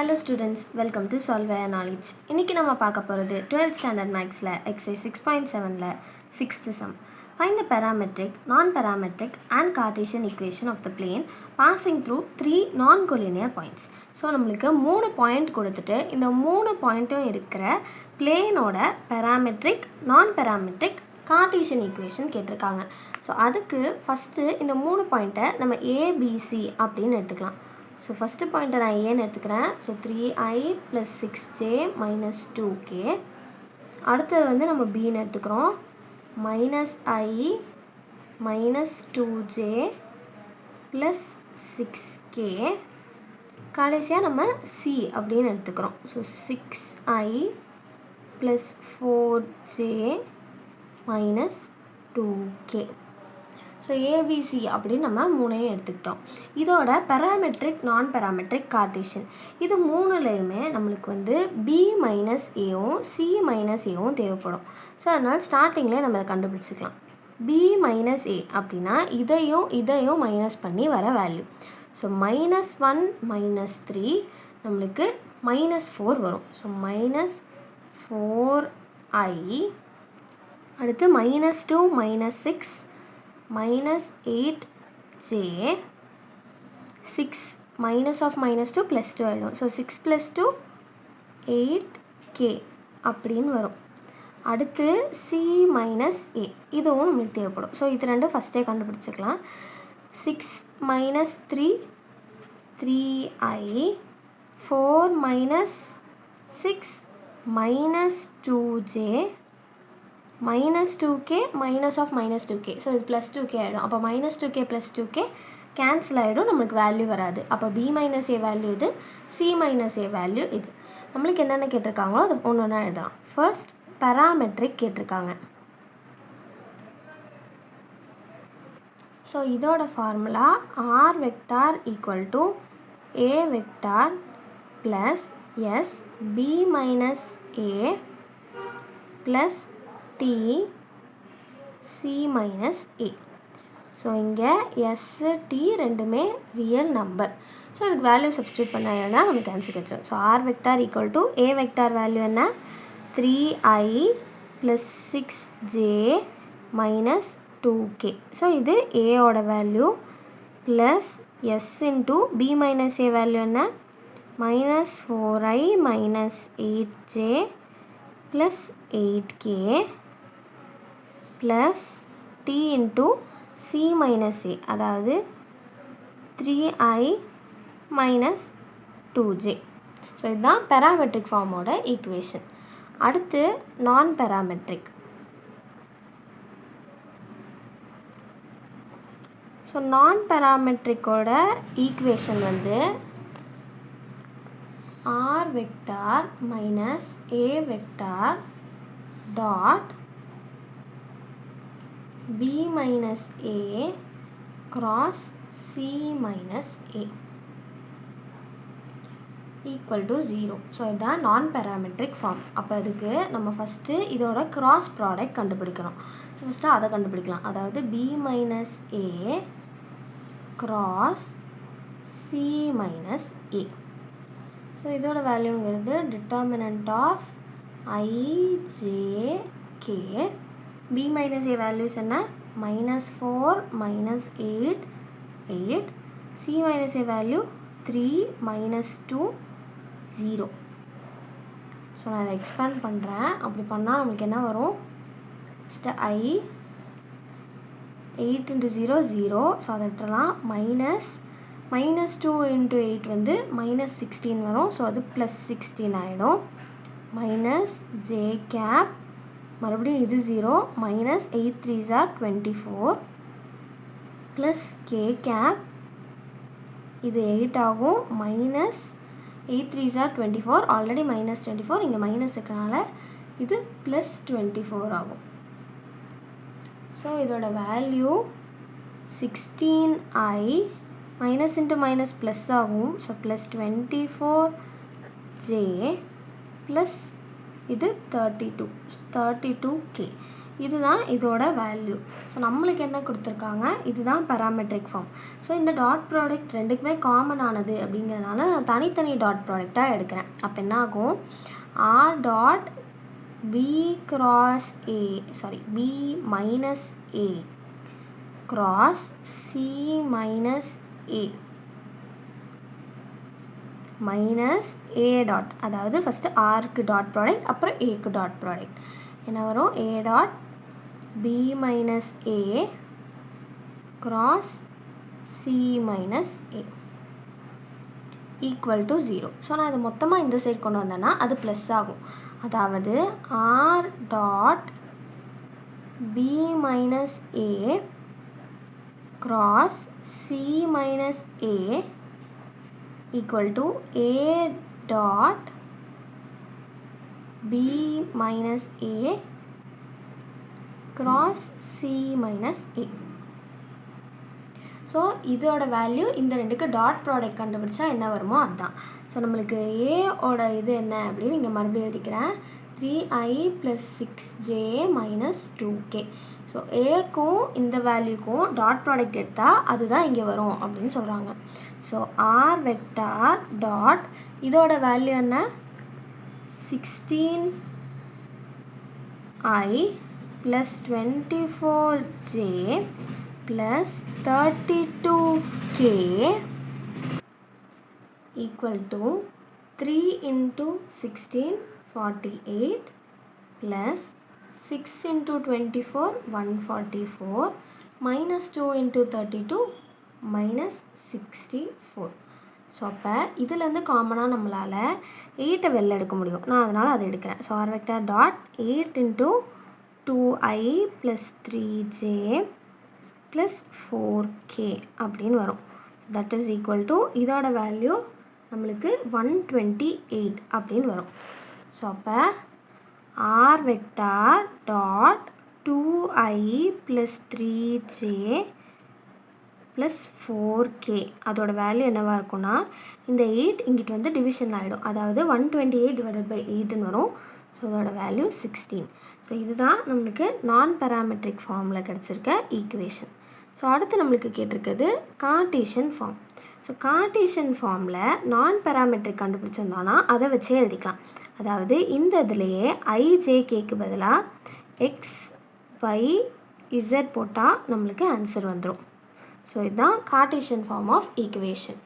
Hello students, welcome to Solve Via Knowledge. இன்னைக்கு நம்ம பார்க்க போகிறது 12th standard mathsல exercise 6.7ல 6th sum. Find the parametric, non-parametric and Cartesian equation of the plane passing through 3 non-collinear points. So நம்மளுக்கு 3 point கொடுத்துட்டு இந்த 3 பாயிண்ட்டும் இருக்கிற பிளேனோட parametric, non-parametric, Cartesian equation கேட்டிருக்காங்க. ஸோ அதுக்கு ஃபஸ்ட்டு இந்த 3 பாயிண்ட்டை நம்ம ஏபிசி அப்படின்னு எடுத்துக்கலாம். ஸோ ஃபஸ்ட்டு பாயிண்ட்டை நான் ஏன்னு எடுத்துக்கிறேன். So 3i + 6j - 2k. அடுத்தது வந்து நம்ம பின்னு எடுத்துக்கிறோம். -i - 2j + 6k. கடைசியாக நம்ம சி அப்படின்னு எடுத்துக்கிறோம். So 6i + 4j - 2k. So ABC அப்படின்னு நம்ம மூணையும் எடுத்துக்கிட்டோம். இதோட parametric, non-parametric, Cartesian இது மூணுலேயுமே நம்மளுக்கு வந்து b - aவும் c - aவும் தேவைப்படும். ஸோ அதனால் ஸ்டார்டிங்கில் நம்ம அதை கண்டுபிடிச்சிக்கலாம். b - a அப்படின்னா இதையும் மைனஸ் பண்ணி வர வேல்யூ. ஸோ -1 - 3 நம்மளுக்கு -4 வரும். ஸோ -4i அடுத்து -2 - 6 -8j 6 -2 +2 ஆகிடும். ஸோ 6 + 2 8k அப்படின்னு வரும். அடுத்து c - a இதுவும் நம்மளுக்கு தேவைப்படும். ஸோ இது ரெண்டும் ஃபஸ்ட்டே கண்டுபிடிச்சிக்கலாம். 6 - 3 3i 4 - 6 -2j -2k -2k. So இது +2k ஆகிடும். அப்போ -2k + 2k கேன்சல் ஆகிடும், நம்மளுக்கு வேல்யூ வராது. அப்போ b - a வேல்யூ இது, c - a வேல்யூ இது. நம்மளுக்கு என்னென்ன கேட்டிருக்காங்களோ அது ஒன்று ஒன்றா எழுதலாம். ஃபர்ஸ்ட் parametric கேட்டிருக்காங்க. ஸோ இதோட formula r vector = a vector plus s b - a plus t c - a. So இங்கே s t ரெண்டுமே ரியல் நம்பர். ஸோ இதுக்கு வேல்யூ சப்ஸ்டியூட் பண்ணால் நமக்கு ஆன்சர் கிடைச்சோம். So r vector = a vector value என்ன? 3i + 6j - 2k. So இது a-ஓட value plus s into b - a value என்ன? -4i - 8j + 8k plus t into c - a அதாவது 3i - 2j. So இதுதான் parametric ஃபார்மோட equation. அடுத்து நான் parametric. So நான் parametricோட equation வந்து r vector - a vector dot b - a cross c - a equal to 0. So இதுதான் நான் parametric form. அப்போ அதுக்கு நம்ம ஃபஸ்ட்டு இதோட கிராஸ் ப்ராடக்ட் கண்டுபிடிக்கணும். ஸோ ஃபஸ்ட்டு அதை கண்டுபிடிக்கலாம். அதாவது b - a cross c - a. So இதோட வேல்யூங்கிறது determinant of i j k. b - a values என்ன? -4 -8 8. c - a value 3 -2 0. ஸோ நான் அதை எக்ஸ்பேண்ட் பண்ணுறேன். அப்படி பண்ணால் நம்மளுக்கு என்ன வரும்? First i 8 × 0 0. ஸோ அதை விட்டுறலாம். -2 × 8 வந்து -16 வரும். ஸோ அது +16 ஆகிடும். -j கேப் மறுபடியும் இது 0 -8 3s are 24 plus k gap இது 8 ஆகும். -8 3s are 24 ஆல்ரெடி -24 இங்கே மைனஸ் இருக்கனால இது +24 ஆகும். ஸோ இதோட value 16i minus into minus plus ஆகும். ஸோ +24j ப்ளஸ் இது 32k. இதுதான் இதோட வேல்யூ. ஸோ நம்மளுக்கு என்ன கொடுத்துருக்காங்க, இதுதான் பேராமெட்ரிக் ஃபார்ம். ஸோ இந்த டாட் ப்ராடக்ட் ரெண்டுக்குமே காமன் ஆனது அப்படிங்கிறனால நான் தனித்தனி டாட் ப்ராடக்டாக எடுக்கிறேன். அப்போ என்ன ஆகும், R dot P cross A B minus A cross C minus A minus A dot, அதாவது ஃபஸ்ட்டு ஆருக்கு டாட் ப்ராடக்ட் அப்புறம் ஏக்கு டாட் ப்ராடக்ட் என்ன வரும், A dot B minus A cross C minus A equal to 0. So நான் இதை மொத்தமாக இந்த சைட் கொண்டு வந்தேன்னா அது ப்ளஸ் ஆகும். அதாவது R dot B minus A cross C minus A equal to a dot b minus a cross c minus a. So இதோட வேல்யூ இந்த ரெண்டுக்கு டாட் ப்ராடக்ட் கண்டுபிடிச்சா என்ன வருமோ அதுதான். ஸோ நம்மளுக்கு ஏவோட இது என்ன அப்படின்னு இங்கே மறுபடியும் எழுதிக்கிறேன், 3i + 6j - 2k. ஸோ ஏக்கும் இந்த வேல்யூக்கும் டாட் ப்ராடக்ட் எடுத்தால் அதுதான் இங்கே வரும் அப்படின்னு சொல்கிறாங்க. ஸோ ஆர் வெக்டார் டாட் இதோட வேல்யூ என்ன, 16i + 24j + 32k equal to 3 × 16 48 plus 6 × 24 144 minus 2 × 32 minus 64. So அப்போ இதுலேருந்து காமனாக நம்மளால் 8 வெளில எடுக்க முடியும். நான் அதனால் அதை எடுக்கிறேன். So R vector dot 8 × 2i + 3j + 4k அப்படின்னு வரும். தட் இஸ் ஈக்குவல் டு இதோட வேல்யூ நம்மளுக்கு 128 அப்படின்னு வரும். ஸோ அப்போ R vector dot 2i + 3j + 4k அதோட வேல்யூ என்னவாக இருக்கும்னா, இந்த 8 இங்கிட்டு வந்து டிவிஷன் ஆகிடும், அதாவது 128/8ன்னு வரும். ஸோ அதோட வேல்யூ 16. ஸோ இதுதான் நம்மளுக்கு நான் பேராமெட்ரிக் ஃபார்மில் கிடச்சிருக்க ஈக்குவேஷன். ஸோ அடுத்து நம்மளுக்கு கேட்டிருக்கிறது கார்ட்டீசியன் ஃபார்ம். ஸோ கார்ட்டீசியன் ஃபார்மில் நான் பேராமெட்ரிக் கண்டுபிடிச்சிருந்தோன்னா அதை வச்சே எழுதிக்கலாம். அதாவது இந்த இதுலேயே ஐஜேகேக்கு பதிலாக எக்ஸ் ஒய் இசட் போட்டால் நம்மளுக்கு ஆன்சர் வந்துடும். ஸோ இதுதான் கார்ட்டீசியன் ஃபார்ம் ஆஃப் ஈக்குவேஷன்.